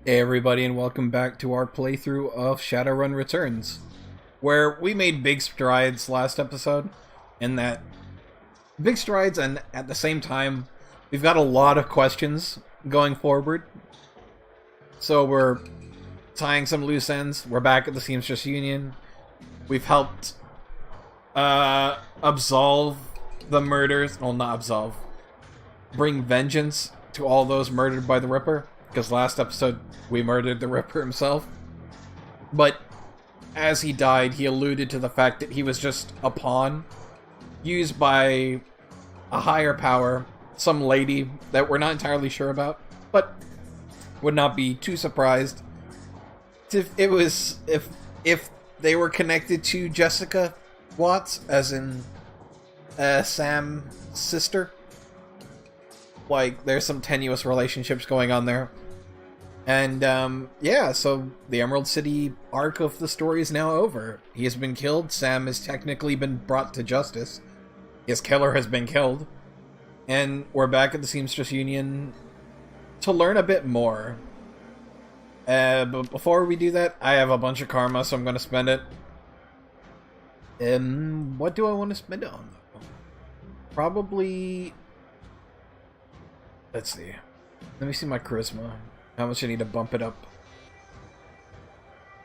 Hey everybody, and welcome back to our playthrough of Shadowrun Returns, where we made big strides last episode, and that big strides, and at the same time, we've got a lot of questions going forward. So we're tying some loose ends. We're back at the Seamstress Union. We've helped absolve the murders. Well, not absolve. Bring vengeance to all those murdered by the Ripper. Because last episode, we murdered the Ripper himself. But as he died, he alluded to the fact that he was just a pawn used by a higher power, some lady that we're not entirely sure about, but would not be too surprised if it was if they were connected to Jessica Watts, as in Sam's sister. Like, there's some tenuous relationships going on there. And, yeah, so the Emerald City arc of the story is now over. He has been killed. Sam has technically been brought to justice. His killer has been killed. And we're back at the Seamstress Union to learn a bit more. But before we do that, I have a bunch of karma, so I'm going to spend it. What do I want to spend it on, though? Probably... Let's see. Let me see my charisma. How much I need to bump it up.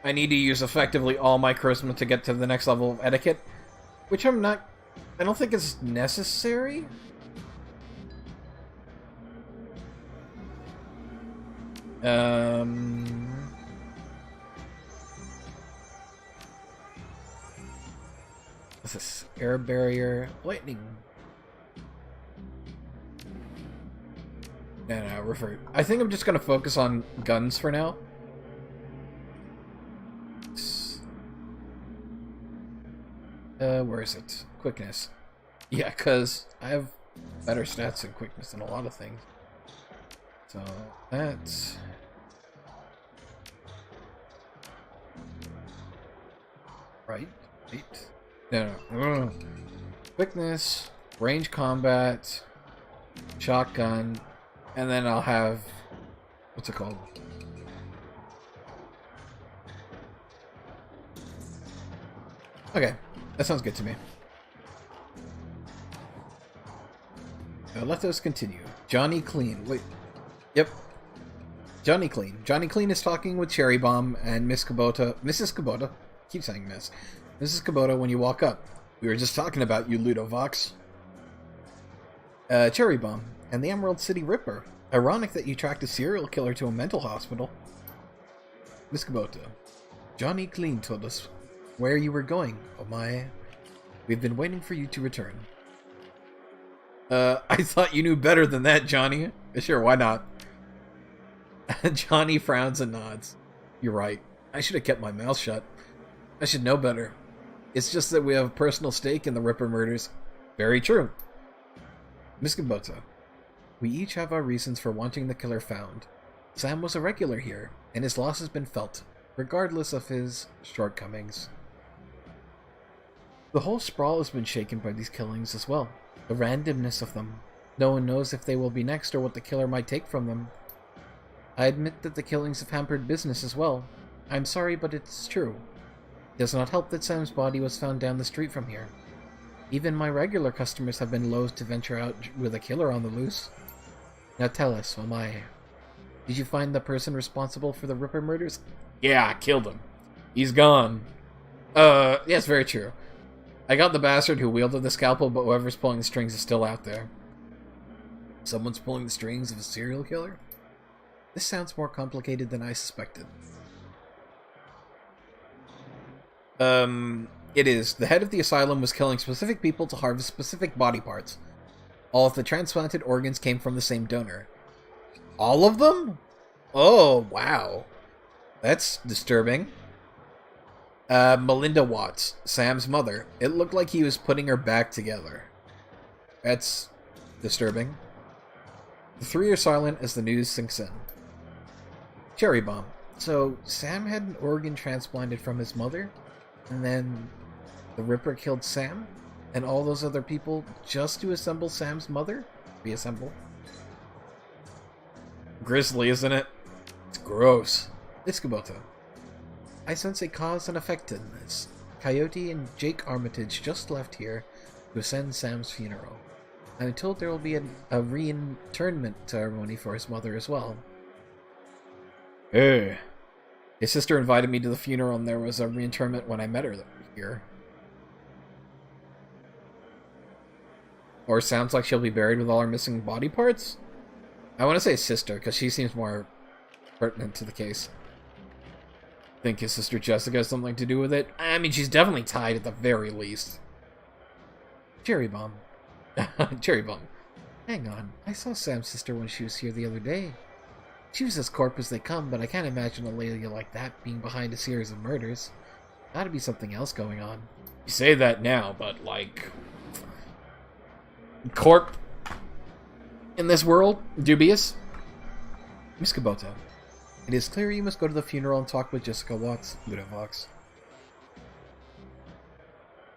I need to use effectively all my charisma to get to the next level of etiquette, which I don't think is necessary. What's this? Air barrier, lightning. No, revert. I think I'm just gonna focus on guns for now. Where is it? Quickness. Yeah, because I have better stats in quickness than a lot of things. So, that's... Right? No. Quickness, range combat, shotgun... And then I'll have... What's it called? Okay, that sounds good to me. Let us continue. Johnny Clean. Wait. Yep. Johnny Clean. Johnny Clean is talking with Cherry Bomb and Miss Kubota. Mrs. Kubota. Keep saying Miss. Mrs. Kubota when you walk up. We were just talking about you, Ludovox. Cherry Bomb. And the Emerald City Ripper. Ironic that you tracked a serial killer to a mental hospital. Miss Kubota. Johnny Clean told us where you were going. Oh my. We've been waiting for you to return. I thought you knew better than that, Johnny. Sure, why not? Johnny frowns and nods. You're right. I should have kept my mouth shut. I should know better. It's just that we have a personal stake in the Ripper murders. Very true. Miss Kubota. We each have our reasons for wanting the killer found. Sam was a regular here, and his loss has been felt, regardless of his shortcomings. The whole sprawl has been shaken by these killings as well. The randomness of them. No one knows if they will be next or what the killer might take from them. I admit that the killings have hampered business as well. I'm sorry, but it's true. It does not help that Sam's body was found down the street from here. Even my regular customers have been loath to venture out with a killer on the loose. Now tell us, oh my, did you find the person responsible for the Ripper murders? Yeah, I killed him. He's gone. Yes, very true. I got the bastard who wielded the scalpel, but whoever's pulling the strings is still out there. Someone's pulling the strings of a serial killer? This sounds more complicated than I suspected. It is. The head of the asylum was killing specific people to harvest specific body parts. All of the transplanted organs came from the same donor. All of them? Oh, wow. That's disturbing. Melinda Watts, Sam's mother. It looked like he was putting her back together. That's disturbing. The three are silent as the news sinks in. Cherry Bomb. So, Sam had an organ transplanted from his mother? And then the Ripper killed Sam? And all those other people just to assemble Sam's mother? Reassemble. Grisly, isn't it? It's gross. It's Kubota. I sense a cause and effect in this. Coyote and Jake Armitage just left here to attend Sam's funeral. I'm told there will be a reinterment ceremony for his mother as well. Hey. His sister invited me to the funeral and there was a reinterment when I met her here. Or sounds like she'll be buried with all her missing body parts? I want to say sister, because she seems more pertinent to the case. Think his sister Jessica has something to do with it? I mean, she's definitely tied at the very least. Cherry Bomb. Cherry Bomb. Hang on, I saw Sam's sister when she was here the other day. She was as corp as they come, but I can't imagine a lady like that being behind a series of murders. Gotta be something else going on. You say that now, but like... Corp in this world? Dubious? Miss Kubota, it is clear you must go to the funeral and talk with Jessica Watts, Ludovox.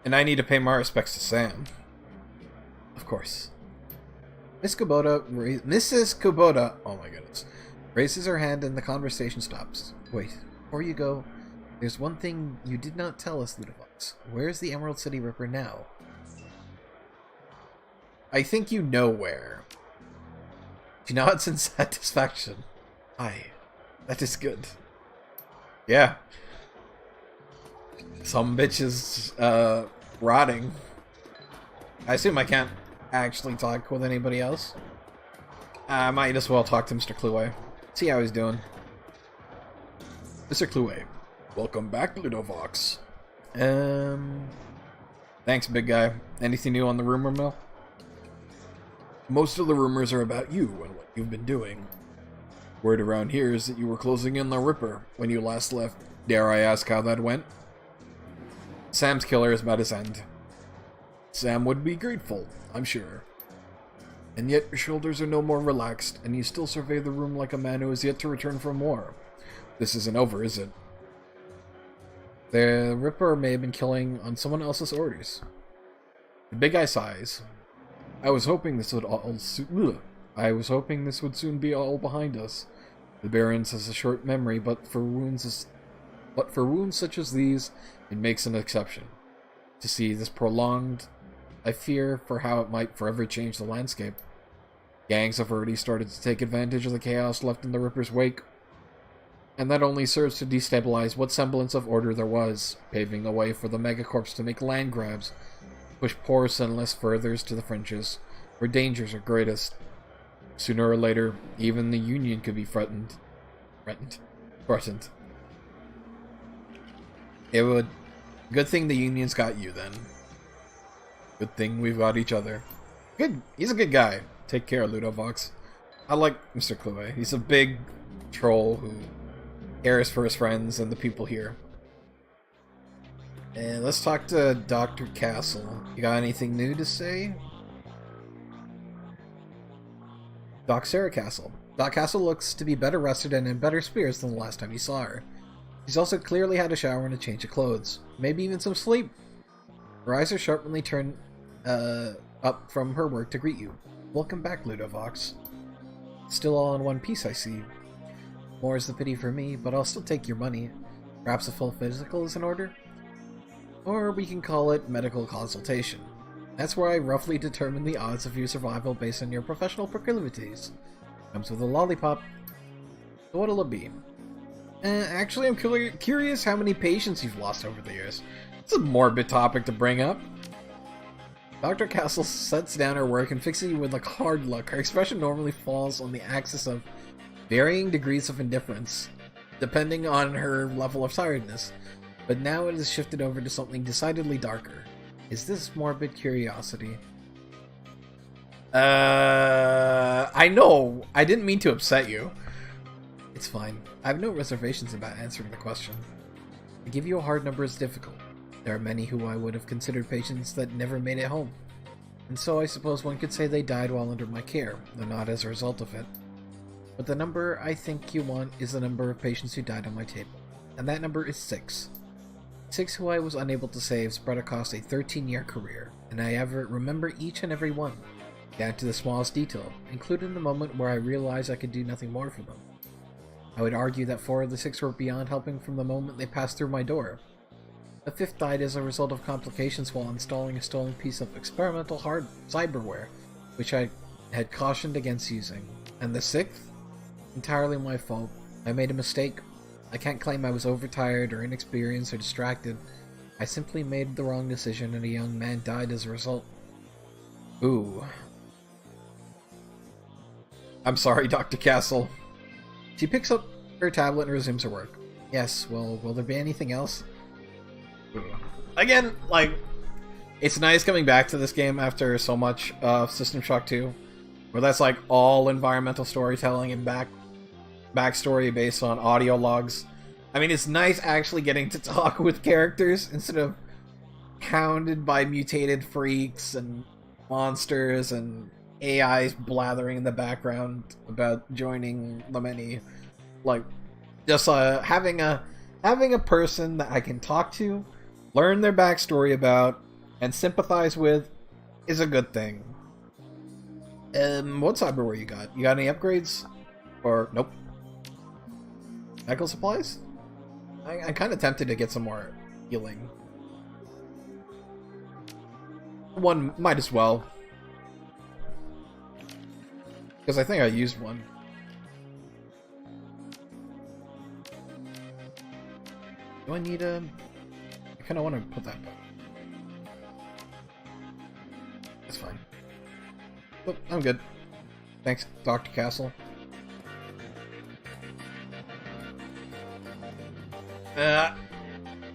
And I need to pay my respects to Sam. Of course. Mrs. Kubota, oh my goodness, raises her hand and the conversation stops. Wait, before you go, there's one thing you did not tell us, Ludovox. Where's the Emerald City Ripper now? I think you know where. She nods in satisfaction. Aye, that is good. Yeah. Some bitch is, rotting. I assume I can't actually talk with anybody else. I might as well talk to Mr. Cluey. See how he's doing. Mr. Cluey, welcome back, Ludovox. Thanks, big guy. Anything new on the rumor mill? Most of the rumors are about you and what you've been doing. Word around here is that you were closing in the Ripper when you last left. Dare I ask how that went? Sam's killer is about his end. Sam would be grateful, I'm sure. And yet your shoulders are no more relaxed, and you still survey the room like a man who is yet to return from war. This isn't over, is it? The Ripper may have been killing on someone else's orders. The big guy sighs. I was hoping this would soon be all behind us. The Barons has a short memory, but for wounds such as these, it makes an exception. To see this prolonged, I fear for how it might forever change the landscape. Gangs have already started to take advantage of the chaos left in the Ripper's wake, and that only serves to destabilize what semblance of order there was, paving the way for the megacorps to make land grabs, push poor sinless furthers to the fringes, where dangers are greatest. Sooner or later, even the Union could be threatened. It would... Good thing the Union's got you, then. Good thing we've got each other. Good. He's a good guy. Take care, Ludovox. I like Mr. Cluey. He's a big troll who cares for his friends and the people here. And let's talk to Dr. Castle. You got anything new to say? Doc Sarah Castle. Doc Castle looks to be better rested and in better spirits than the last time you saw her. She's also clearly had a shower and a change of clothes. Maybe even some sleep. Her eyes are sharply turned up from her work to greet you. Welcome back, Ludovox. Still all in one piece, I see. More is the pity for me, but I'll still take your money. Perhaps a full physical is in order? Or we can call it medical consultation. That's where I roughly determine the odds of your survival based on your professional proclivities. Comes with a lollipop. So what'll it be? Actually, I'm curious how many patients you've lost over the years. It's a morbid topic to bring up. Dr. Castle sets down her work and fixes you with a hard look. Her expression normally falls on the axis of varying degrees of indifference, depending on her level of tiredness. But now it has shifted over to something decidedly darker. Is this morbid curiosity? I know. I didn't mean to upset you. It's fine. I have no reservations about answering the question. To give you a hard number is difficult. There are many who I would have considered patients that never made it home. And so I suppose one could say they died while under my care, though not as a result of it. But the number I think you want is the number of patients who died on my table. And that number is 6. 6 who I was unable to save spread across a 13-year career, and I ever remember each and every one, down to the smallest detail, including the moment where I realized I could do nothing more for them. I would argue that 4 of the 6 were beyond helping from the moment they passed through my door. The 5th died as a result of complications while installing a stolen piece of experimental cyberware, which I had cautioned against using. And the 6th? Entirely my fault. I made a mistake. I can't claim I was overtired or inexperienced or distracted. I simply made the wrong decision and a young man died as a result. Ooh. I'm sorry, Dr. Castle. She picks up her tablet and resumes her work. Yes, well, will there be anything else? Again, like, it's nice coming back to this game after so much of System Shock 2, where that's like all environmental storytelling and backstory based on audio logs. I mean, it's nice actually getting to talk with characters instead of hounded by mutated freaks and monsters and AIs blathering in the background about joining the many. Like, just having a person that I can talk to, learn their backstory about, and sympathize with is a good thing. What cyberware you got? You got any upgrades? Or, nope. Medical supplies? I'm kind of tempted to get some more healing. One might as well. Because I think I used one. Do I need a... I kind of want to put that back. That's fine. Oh, I'm good. Thanks, Dr. Castle.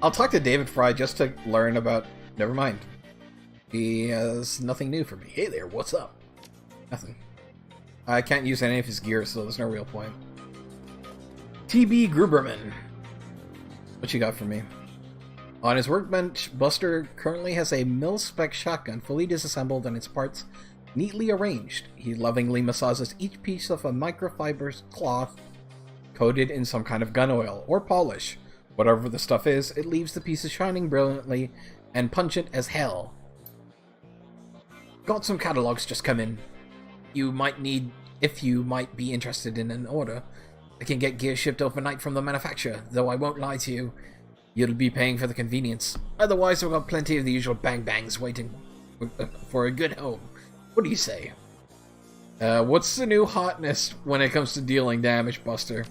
I'll talk to David Fry just to learn about... Never mind. He has nothing new for me. Hey there, what's up? Nothing. I can't use any of his gear, so there's no real point. T.B. Gruberman. What you got for me? On his workbench, Buster currently has a mil-spec shotgun fully disassembled and its parts neatly arranged. He lovingly massages each piece of a microfiber cloth coated in some kind of gun oil or polish. Whatever the stuff is, it leaves the pieces shining brilliantly and pungent as hell. Got some catalogs just come in. You might be interested in an order. I can get gear shipped overnight from the manufacturer, though I won't lie to you. You'll be paying for the convenience. Otherwise, I've got plenty of the usual bang-bangs waiting for a good home. What do you say? What's the new hotness when it comes to dealing damage, Buster?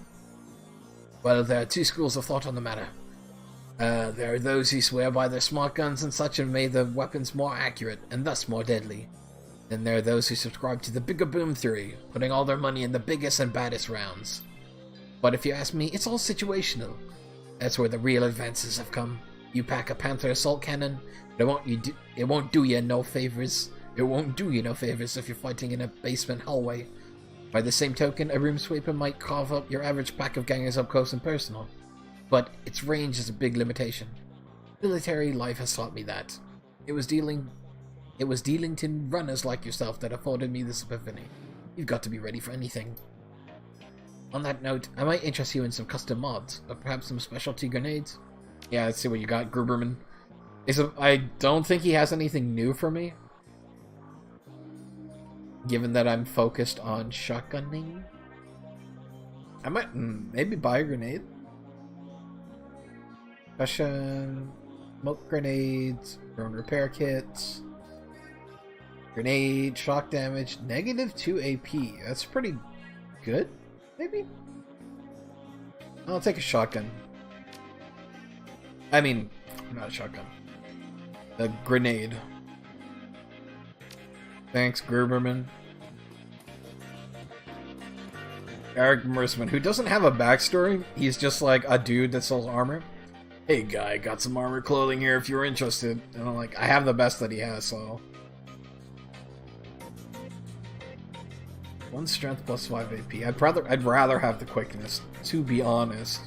Well, there are 2 schools of thought on the matter. There are those who swear by their smart guns and such and made the weapons more accurate, and thus more deadly. Then there are those who subscribe to the bigger boom theory, putting all their money in the biggest and baddest rounds. But if you ask me, it's all situational. That's where the real advances have come. You pack a Panther assault cannon, it won't do you no favors. It won't do you no favors if you're fighting in a basement hallway. By the same token, a room sweeper might carve up your average pack of gangers up close and personal. But its range is a big limitation. Military life has taught me that. It was dealing to runners like yourself that afforded me this epiphany. You've got to be ready for anything. On that note, I might interest you in some custom mods, or perhaps some specialty grenades. Yeah, let's see what you got, Gruberman. I don't think he has anything new for me. Given that I'm focused on shotgunning. I might maybe buy a grenade. Concussion, smoke grenades, drone repair kits, grenade, shock damage, -2 AP. That's pretty good, maybe? I'll take a shotgun. I mean, not a shotgun. A grenade. Thanks, Gruberman. Eric Merceman, who doesn't have a backstory. He's just like a dude that sells armor. Hey guy, got some armor clothing here if you're interested. And I'm like, I have the best that he has, so. 1 strength plus 5 AP. I'd rather have the quickness, to be honest.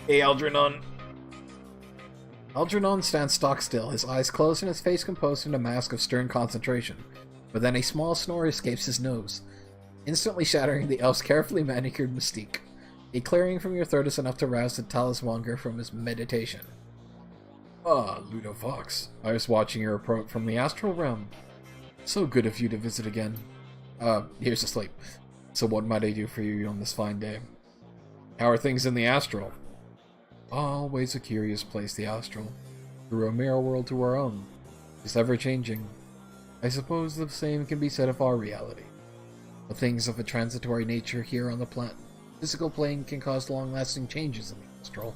Hey Algernon. Algernon stands stock still, his eyes closed and his face composed in a mask of stern concentration. But then a small snore escapes his nose, instantly shattering the elf's carefully manicured mystique. A clearing from your throat is enough to rouse the Talismonger from his meditation. Ah, Ludovox. I was watching your approach from the astral realm. So good of you to visit again. Here's to sleep. So what might I do for you on this fine day? How are things in the astral? Always a curious place, the astral. Through a mirror world to our own. It's ever-changing. I suppose the same can be said of our reality. But things of a transitory nature here on the physical plane can cause long-lasting changes in the astral.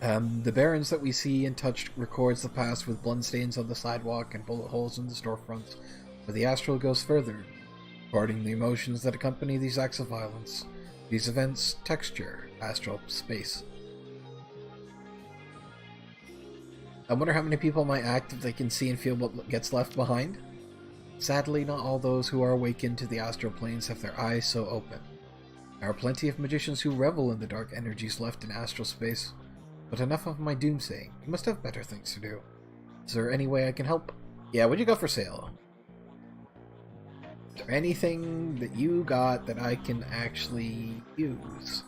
The barons that we see and touch records the past with bloodstains on the sidewalk and bullet holes in the storefronts, but the astral goes further, recording the emotions that accompany these acts of violence. These events texture astral space. I wonder how many people might act if they can see and feel what gets left behind? Sadly, not all those who are awakened to the astral planes have their eyes so open. There are plenty of magicians who revel in the dark energies left in astral space. But enough of my doomsaying. You must have better things to do. Is there any way I can help? Yeah, what do you got for sale? Is there anything that you got that I can actually use?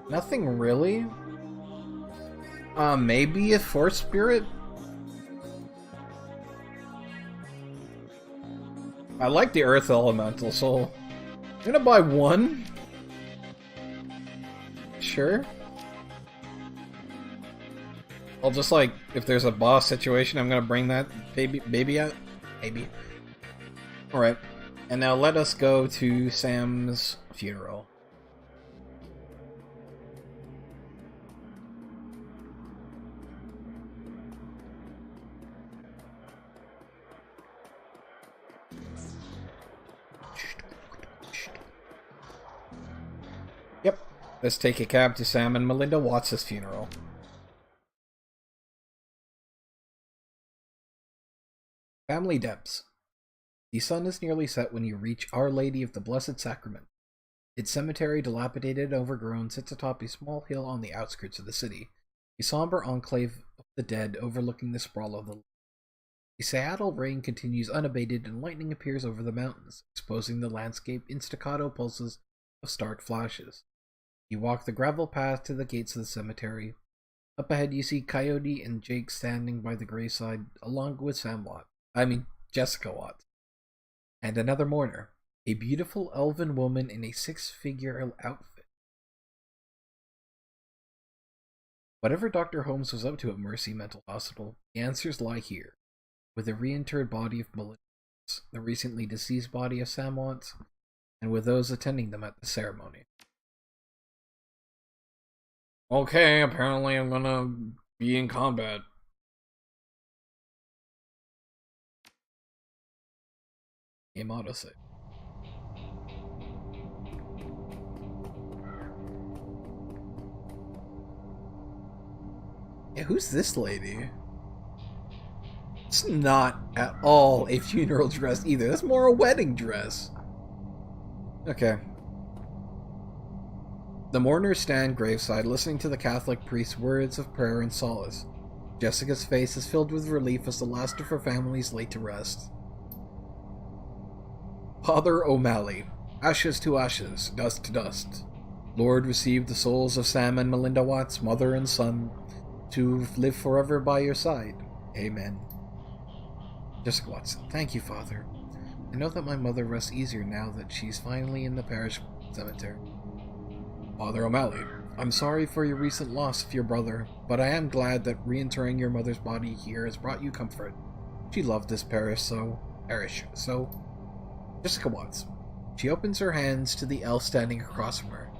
Nothing really. Maybe a force spirit? I like the earth elemental, so I'm gonna buy one. Sure. I'll just like, if there's a boss situation, I'm gonna bring that baby out. Maybe. Alright. And now let us go to Sam's funeral. Yep. Let's take a cab to Sam and Melinda Watts' funeral. Family depths. The sun is nearly set when you reach Our Lady of the Blessed Sacrament. Its cemetery, dilapidated and overgrown, sits atop a small hill on the outskirts of the city, a somber enclave of the dead overlooking the sprawl of the lake. The Seattle rain continues unabated and lightning appears over the mountains, exposing the landscape in staccato pulses of stark flashes. You walk the gravel path to the gates of the cemetery. Up ahead you see Coyote and Jake standing by the graveside, along with Jessica Watts. And another mourner, a beautiful elven woman in a six-figure outfit. Whatever Dr. Holmes was up to at Mercy Mental Hospital, the answers lie here, with the reinterred body of Melinda Watts, the recently deceased body of Sam Watts, and with those attending them at the ceremony. Okay, apparently I'm gonna be in combat. Game autosave. Yeah, who's this lady? It's not at all a funeral dress either. That's more a wedding dress. Okay. The mourners stand graveside, listening to the Catholic priest's words of prayer and solace. Jessica's face is filled with relief as the last of her family is laid to rest. Father O'Malley, ashes to ashes, dust to dust. Lord, receive the souls of Sam and Melinda Watts, mother and son, to live forever by your side. Amen. Jessica Watts, thank you, Father. I know that my mother rests easier now that she's finally in the parish cemetery. Father O'Malley, I'm sorry for your recent loss of your brother, but I am glad that reinterring your mother's body here has brought you comfort. She loved this parish so... Jessica Watts. She opens her hands to the elf standing across from her.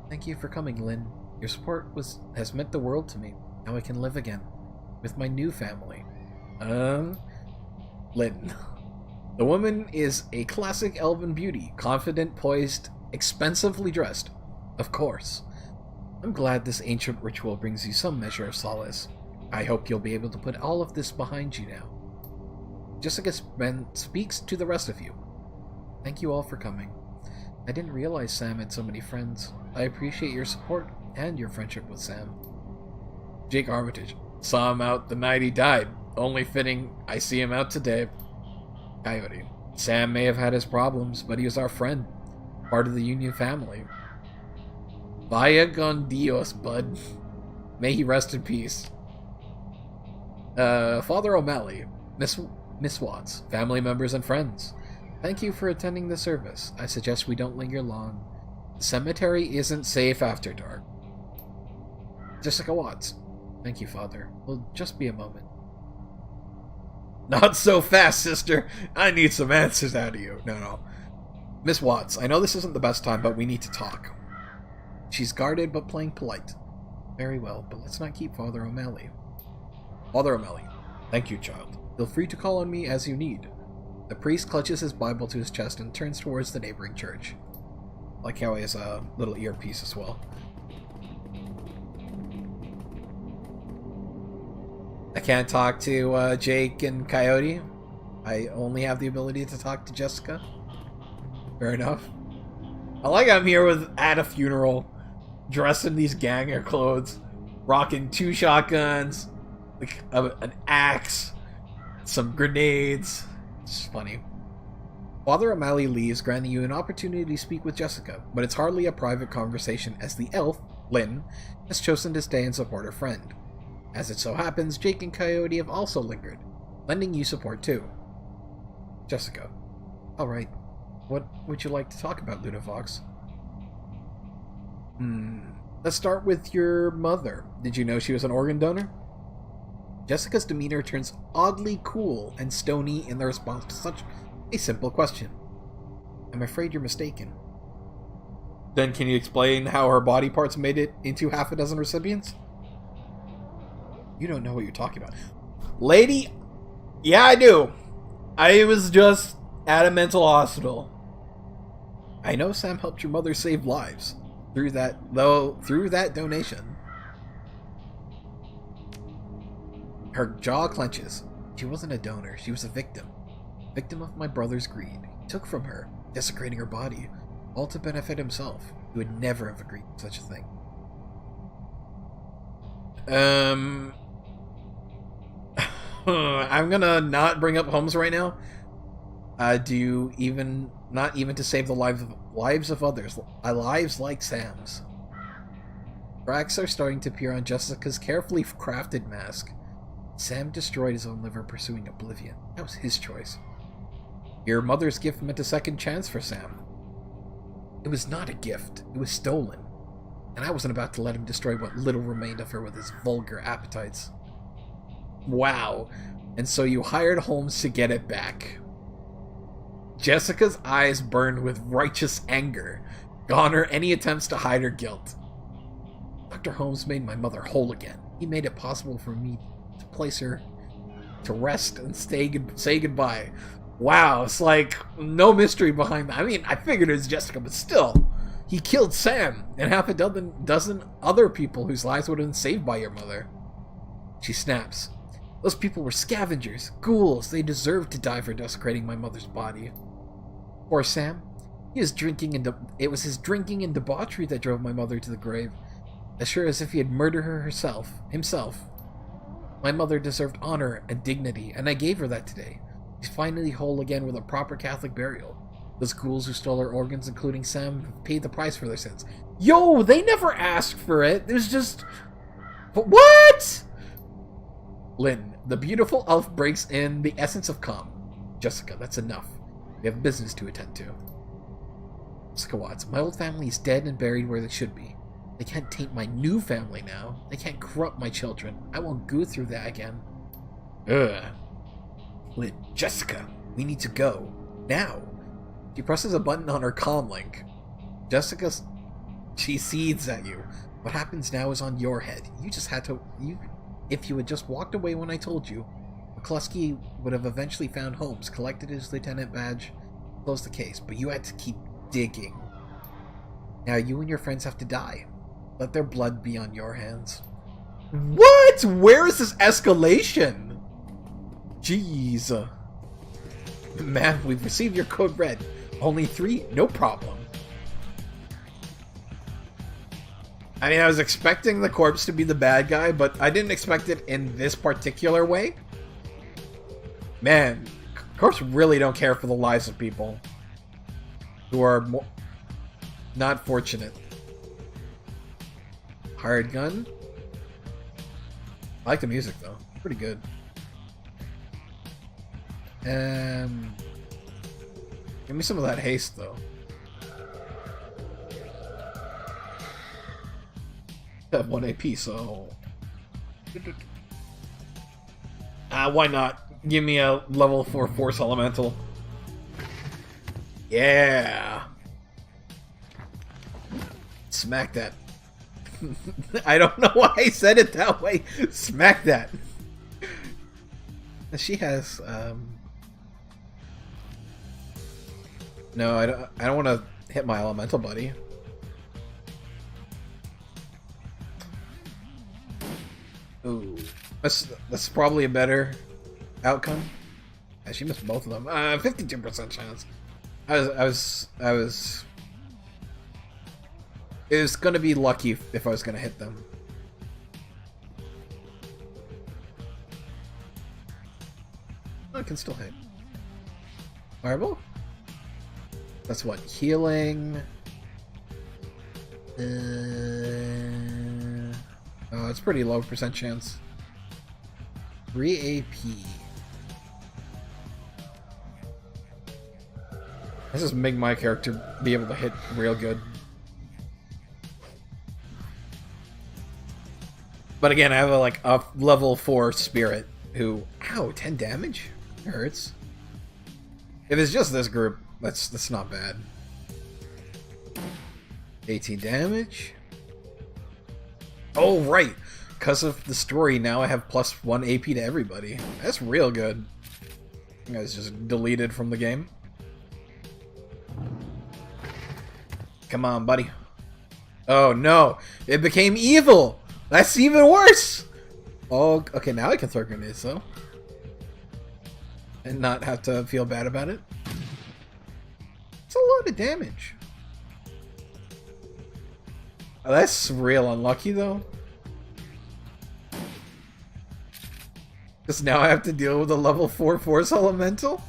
Thank you for coming, Lynn. Your support has meant the world to me. Now I can live again. With my new family. Lynn. The woman is a classic elven beauty. Confident, poised, expensively dressed. Of course. I'm glad this ancient ritual brings you some measure of solace. I hope you'll be able to put all of this behind you now. Jessica speaks to the rest of you. Thank you all for coming. I didn't realize Sam had so many friends. I appreciate your support and your friendship with Sam. Jake Armitage. Saw him out the night he died. Only fitting I see him out today. Coyote. Sam may have had his problems, but he was our friend. Part of the Union family. Vaya con Dios, bud. May he rest in peace. Father O'Malley, Miss Watts, family members and friends. Thank you for attending the service. I suggest we don't linger long. The cemetery isn't safe after dark. Jessica Watts. Thank you, Father. Will just be a moment. Not so fast, sister. I need some answers out of you. No. Miss Watts, I know this isn't the best time, but we need to talk. She's guarded but playing polite. Very well, but let's not keep Father O'Malley. Father O'Malley. Thank you, child. Feel free to call on me as you need. The priest clutches his Bible to his chest and turns towards the neighboring church. Like how he has a little earpiece as well. I can't talk to Jake and Coyote. I only have the ability to talk to Jessica. Fair enough. I like I'm here at a funeral, dressed in these ganger clothes, rocking 2 shotguns, like an axe, some grenades. It's funny. Father O'Malley leaves, granting you an opportunity to speak with Jessica, but it's hardly a private conversation as the elf, Lynn, has chosen to stay and support her friend. As it so happens, Jake and Coyote have also lingered, lending you support too. Jessica. Alright, what would you like to talk about, Ludovox? Let's start with your mother. Did you know she was an organ donor? Jessica's demeanor turns oddly cool and stony in the response to such a simple question. I'm afraid you're mistaken. Then can you explain how her body parts made it into half a dozen recipients? You don't know what you're talking about. Lady, yeah, I do. I was just at a mental hospital. I know Sam helped your mother save lives through that donation. Her jaw clenches. She wasn't a donor, she was a victim. Victim of my brother's greed. He took from her, desecrating her body, all to benefit himself. He would never have agreed to such a thing. I'm gonna not bring up Holmes right now. Not even to save the lives of others, lives like Sam's. Cracks are starting to appear on Jessica's carefully crafted mask. Sam destroyed his own liver pursuing oblivion. That was his choice. Your mother's gift meant a second chance for Sam. It was not a gift. It was stolen. And I wasn't about to let him destroy what little remained of her with his vulgar appetites. Wow. And so you hired Holmes to get it back. Jessica's eyes burned with righteous anger. Gone are any attempts to hide her guilt. Dr. Holmes made my mother whole again. He made it possible for me to place her to rest and say goodbye. Wow, it's like no mystery behind that. I mean, I figured it was Jessica, but still. He killed Sam and half a dozen other people whose lives would have been saved by your mother. She snaps. Those people were scavengers, ghouls. They deserved to die for desecrating my mother's body. Poor Sam. It was his drinking and debauchery that drove my mother to the grave. As sure as if he had murdered her himself. My mother deserved honor and dignity, and I gave her that today. She's finally whole again with a proper Catholic burial. Those ghouls who stole her organs, including Sam, paid the price for their sins. Yo, they never asked for it. It was just... But what? Lynn, the beautiful elf breaks in the essence of calm. Jessica, that's enough. We have business to attend to. Jessica Watts, my old family is dead and buried where they should be. They can't taint my new family now. They can't corrupt my children. I won't go through that again. Ugh. Lynn, Jessica, we need to go. Now. She presses a button on her comm link. Jessica, she seethes at you. What happens now is on your head. You just had to... If you had just walked away when I told you, McCluskey would have eventually found Holmes, collected his lieutenant badge, closed the case, but you had to keep digging. Now you and your friends have to die. Let their blood be on your hands. What? Where is this escalation? Jeez. Ma'am, we've received your code red. Only 3? No problem. I mean, I was expecting the corpse to be the bad guy, but I didn't expect it in this particular way. Man, Of course, really don't care for the lives of people who are not fortunate. Hired gun. I like the music though. Pretty good. Give me some of that haste though. I have 1 AP, so why not? Give me a level 4 Force Elemental. Yeah! Smack that. I don't know why I said it that way. Smack that. She has, No, I don't want to hit my elemental buddy. Ooh. That's probably a better outcome. Yeah, she missed both of them. 52% chance. It was gonna be lucky if I was gonna hit them. I can still hit. Fireball? That's what? Healing. Oh, it's pretty low percent chance. 3 AP. This is make my character be able to hit real good. But again, I have a level 4 spirit who, ow, 10 damage? It hurts. If it's just this group, that's not bad. 18 damage. Oh, right. Because of the story, now I have plus 1 AP to everybody. That's real good. I think I was just deleted from the game. Come on, buddy. Oh, no. It became evil. That's even worse. Oh, okay, now I can throw grenades, though. And not have to feel bad about it. It's a lot of damage. Oh, that's real unlucky, though. Because now I have to deal with a level 4 Force Elemental?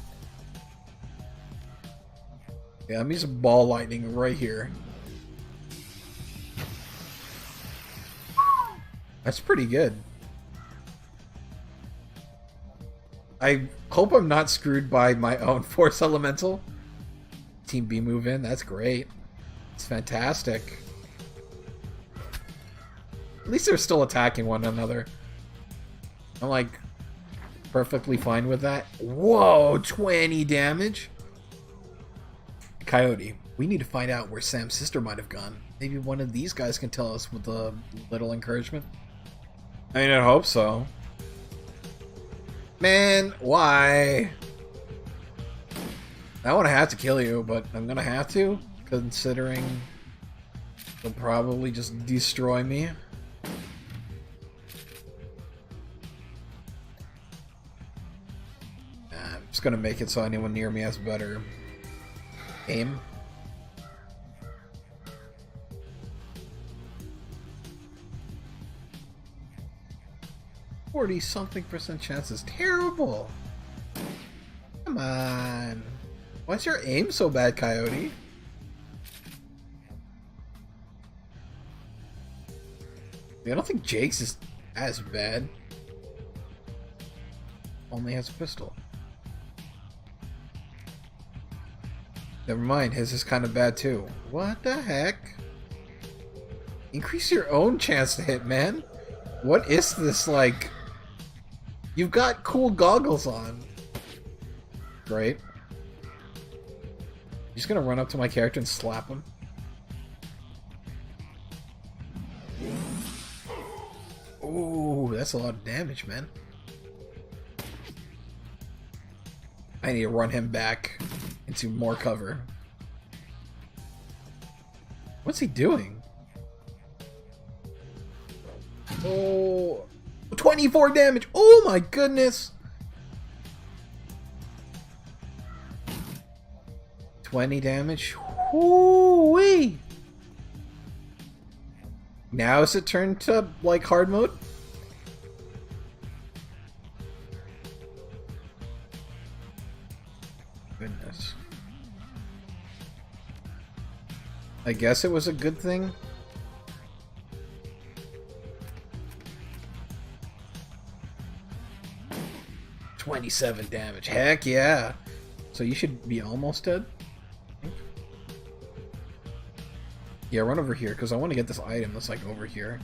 Yeah, I'm using Ball Lightning right here. That's pretty good. I hope I'm not screwed by my own Force Elemental. Team B move in, that's great. It's fantastic. At least they're still attacking one another. I'm like perfectly fine with that. Whoa, 20 damage? Coyote, we need to find out where Sam's sister might have gone. Maybe one of these guys can tell us with a little encouragement. I mean, I hope so. Man, why? I don't want to have to kill you, but I'm gonna have to, considering they'll probably just destroy me. I'm just gonna make it so anyone near me has better aim. $40-something% chance is terrible. Come on. Why's your aim so bad, Coyote? I don't think Jake's is as bad. Only has a pistol. Never mind, his is kind of bad too. What the heck? Increase your own chance to hit, man. What is this, like? You've got cool goggles on. Great. Just gonna run up to my character and slap him. Ooh, that's a lot of damage, man. I need to run him back into more cover. What's he doing? Oh, 24 damage. Oh my goodness. 20 damage. Whoo-wee. Now is it turned to like hard mode? I guess it was a good thing. $27 damage. Heck yeah. So you should be almost dead. Yeah, run over here, because I want to get this item that's, like, over here.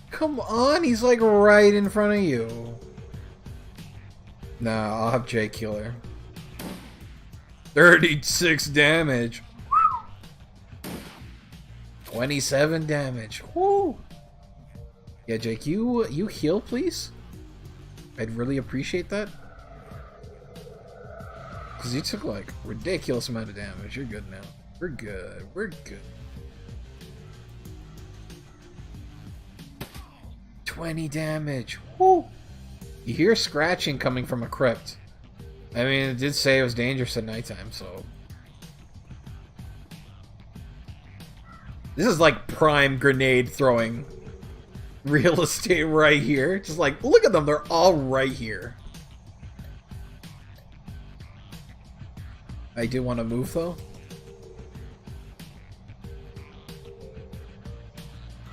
Come on, he's, like, right in front of you. Nah, I'll have Jay kill her. 36 damage. 27 damage. Woo! Yeah, Jake, you heal, please? I'd really appreciate that. Because you took, like, ridiculous amount of damage. You're good now. We're good. We're good. 20 damage. Woo! You hear scratching coming from a crypt. I mean, it did say it was dangerous at nighttime, so... This is like prime grenade throwing real estate right here. Just like, look at them, they're all right here. I do want to move, though.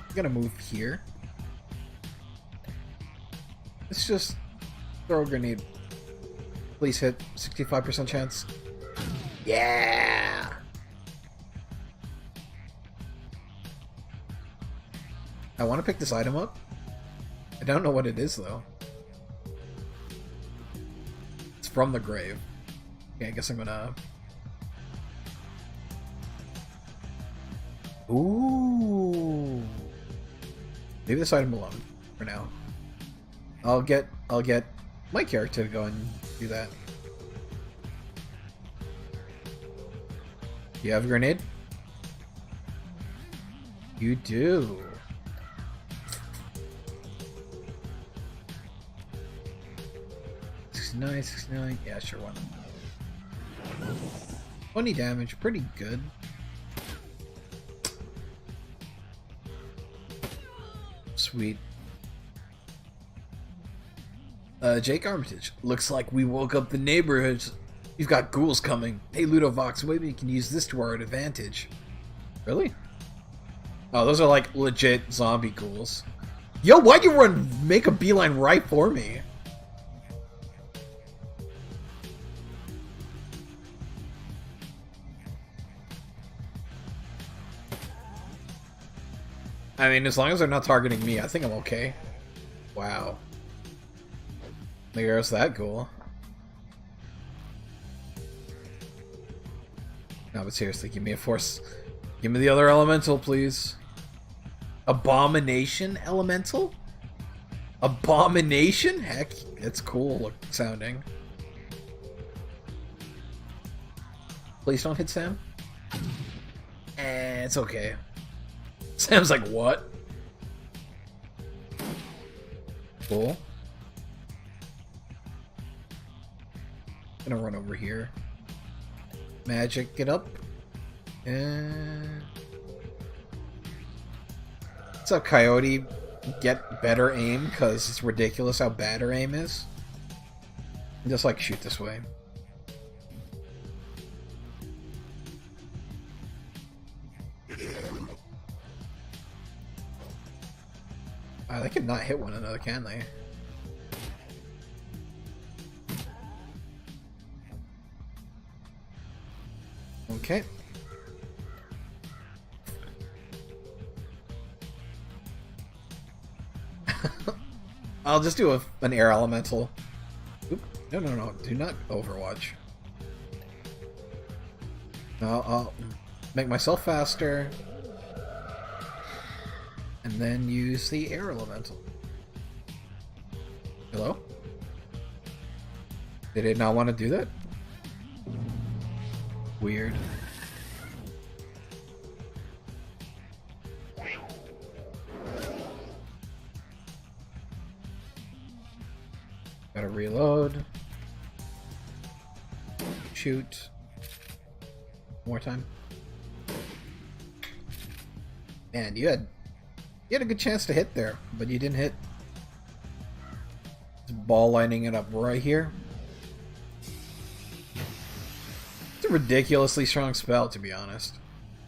I'm gonna move here. Let's just throw a grenade. Please hit. 65% chance. Yeah! I want to pick this item up. I don't know what it is, though. It's from the grave. Okay, I guess I'm gonna... Ooh! Leave this item alone for now. I'll get my character to go and do that. You have a grenade? You do. $69. Yeah, sure, one. 20 damage, pretty good. Sweet. Jake Armitage. Looks like we woke up the neighborhoods. You've got ghouls coming. Hey, Ludovox, maybe we can use this to our advantage. Really? Oh, those are like legit zombie ghouls. Yo, why'd you make a beeline right for me? I mean, as long as they're not targeting me, I think I'm okay. Wow. There's that ghoul. No, but seriously, give me a force. Give me the other elemental, please. Abomination elemental? Abomination? Heck, it's cool sounding. Please don't hit Sam. It's okay. Sam's like, what? Cool. Gonna run over here. Magic, get up. And... What's up, Coyote? Get better aim, because it's ridiculous how bad her aim is. Just, like, shoot this way. They could not hit one another, can they? Okay. I'll just do an air elemental. Oop. No. Do not Overwatch. No, I'll make myself faster. And then use the air elemental. Hello? Did it not want to do that? Weird. Gotta reload. Shoot. More time. Man, you had a good chance to hit there, but you didn't hit. It's ball lining it up right here. It's a ridiculously strong spell, to be honest.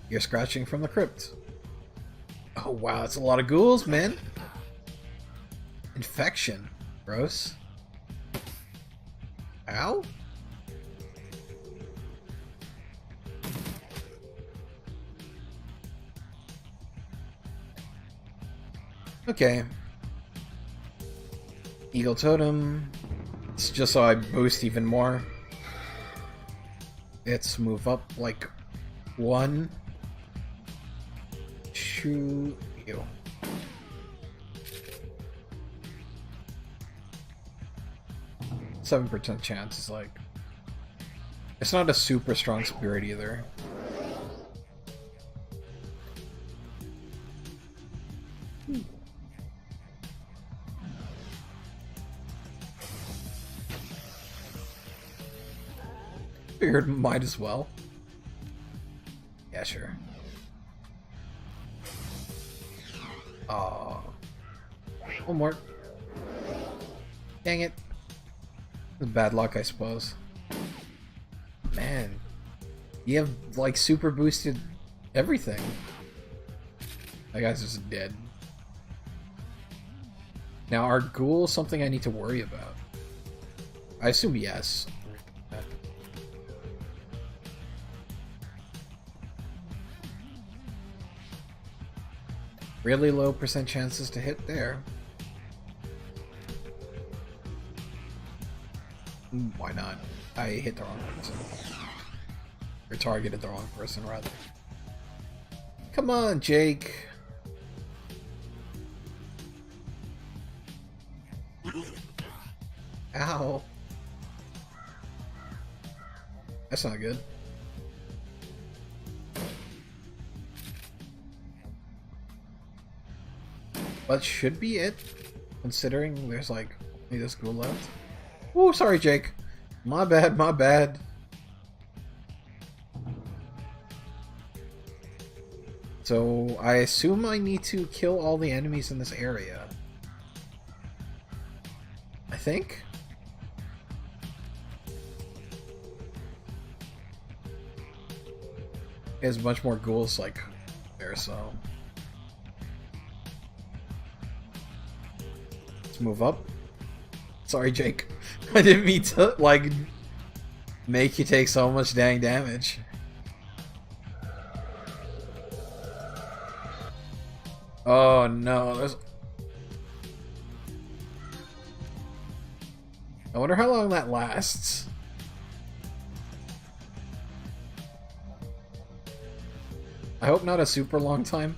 You're scratching from the crypt. Oh wow, that's a lot of ghouls, man. Infection. Gross. Ow? Okay. Eagle Totem. It's just so I boost even more. Let's move up like 1. 2. Ew. %7 chance is like... It's not a super strong spirit either. Figured might as well. Yeah, sure. Oh. One more. Dang it. Bad luck, I suppose. Man. You have, like, super boosted everything. That guy's just dead. Now, are ghouls something I need to worry about? I assume yes. Really low % chances to hit there. Why not? I hit the wrong person. Or targeted the wrong person, rather. Come on, Jake. Ow. That's not good. But should be it, considering there's like only this ghoul left. Oh, sorry, Jake. My bad, my bad. So I assume I need to kill all the enemies in this area. I think. There's much more ghouls like there, so. Let's move up. Sorry, Jake. I didn't mean to, like, make you take so much dang damage. Oh no, there's... I wonder how long that lasts. I hope not a super long time.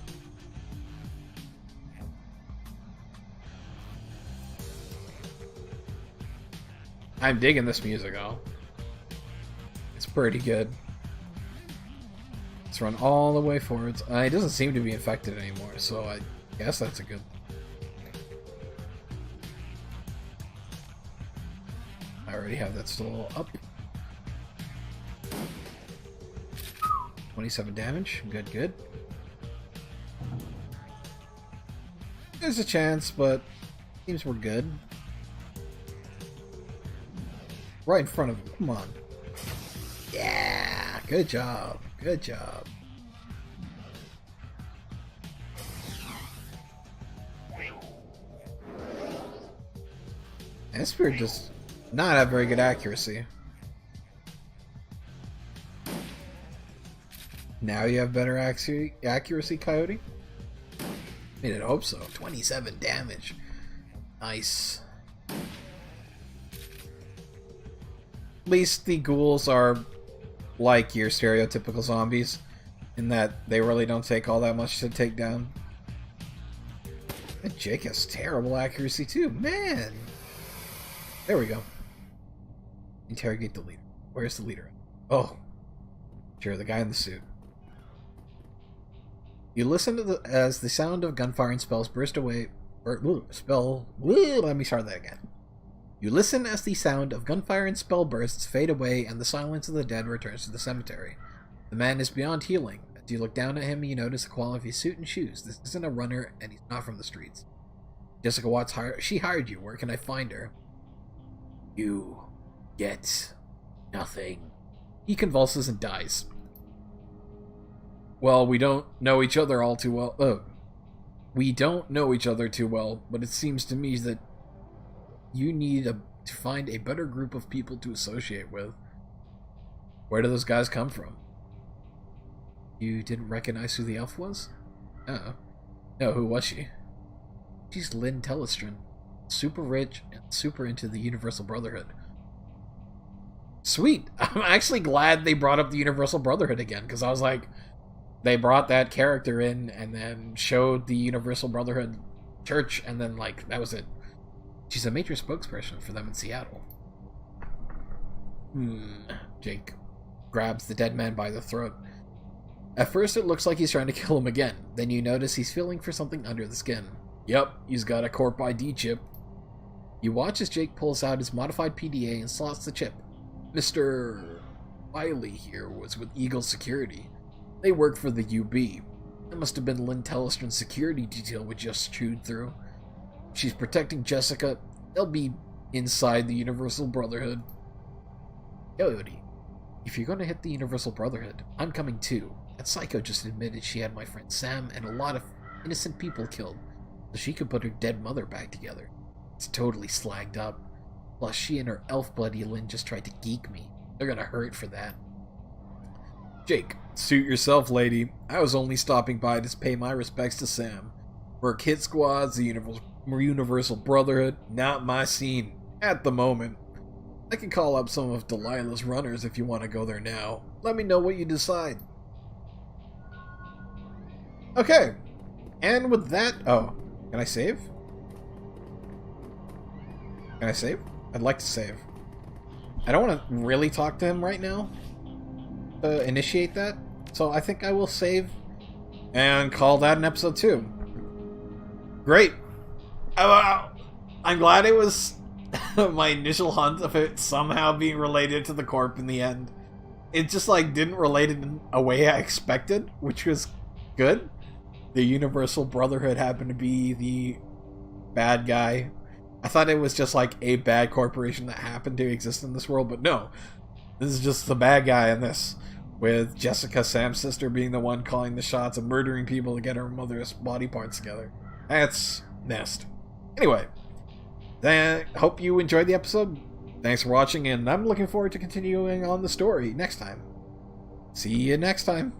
I'm digging this music, though. It's pretty good. Let's run all the way forwards. It doesn't seem to be infected anymore, so I guess that's a good... I already have that still up. 27 damage. Good, good. There's a chance, but seems we're good. Right in front of him. Come on. Yeah! Good job. Good job. And this spirit does not have very good accuracy. Now you have better accuracy, Coyote? I didn't hope so. 27 damage. Nice. At least the ghouls are like your stereotypical zombies, in that they really don't take all that much to take down. And Jake has terrible accuracy too, man! There we go. Interrogate the leader. Where's the leader? Oh. Sure, the guy in the suit. You listen to as the sound of gunfire and spells burst away... let me start that again. You listen as the sound of gunfire and spell bursts fade away and the silence of the dead returns to the cemetery. The man is beyond healing. As you look down at him, you notice the quality of his suit and shoes. This isn't a runner, and he's not from the streets. Jessica Watts she hired you. Where can I find her? You get nothing. He convulses and dies. Well, we don't know each other all too well. Oh. We don't know each other too well, but it seems to me that you need to find a better group of people to associate with. Where do those guys come from? You didn't recognize who the elf was? Uh-oh. No, who was she? She's Lynn Telestrin. Super rich and super into the Universal Brotherhood. Sweet! I'm actually glad they brought up the Universal Brotherhood again, because I was like, they brought that character in and then showed the Universal Brotherhood church, and then, like, that was it. She's a major spokesperson for them in Seattle. Jake grabs the dead man by the throat. At first it looks like he's trying to kill him again. Then you notice he's feeling for something under the skin. Yep, he's got a Corp ID chip. You watch as Jake pulls out his modified PDA and slots the chip. Mr. Wiley here was with Eagle Security. They work for the UB. It must have been Lynn Telestron's security detail we just chewed through. She's protecting Jessica. They'll be inside the Universal Brotherhood. Yodi, if you're going to hit the Universal Brotherhood, I'm coming too. That psycho just admitted she had my friend Sam and a lot of innocent people killed, so she could put her dead mother back together. It's totally slagged up. Plus, she and her elf buddy Lynn just tried to geek me. They're gonna hurt for that. Jake, suit yourself, lady. I was only stopping by to pay my respects to Sam. Work hit squads, the Universal Brotherhood, not my scene. At the moment. I can call up some of Delilah's runners if you want to go there now. Let me know what you decide. Okay. And with that... Oh. Can I save? Can I save? I'd like to save. I don't want to really talk to him right now. Initiate that. So I think I will save and call that an episode 2. Great. I'm glad it was my initial hunt of it somehow being related to the Corp in the end. It just like didn't relate it in a way I expected, which was good. The Universal Brotherhood happened to be the bad guy. I thought it was just like a bad corporation that happened to exist in this world, but no. This is just the bad guy in this, with Jessica, Sam's sister, being the one calling the shots and murdering people to get her mother's body parts together. That's nasty. Anyway, then hope you enjoyed the episode. Thanks for watching, and I'm looking forward to continuing on the story next time. See you next time.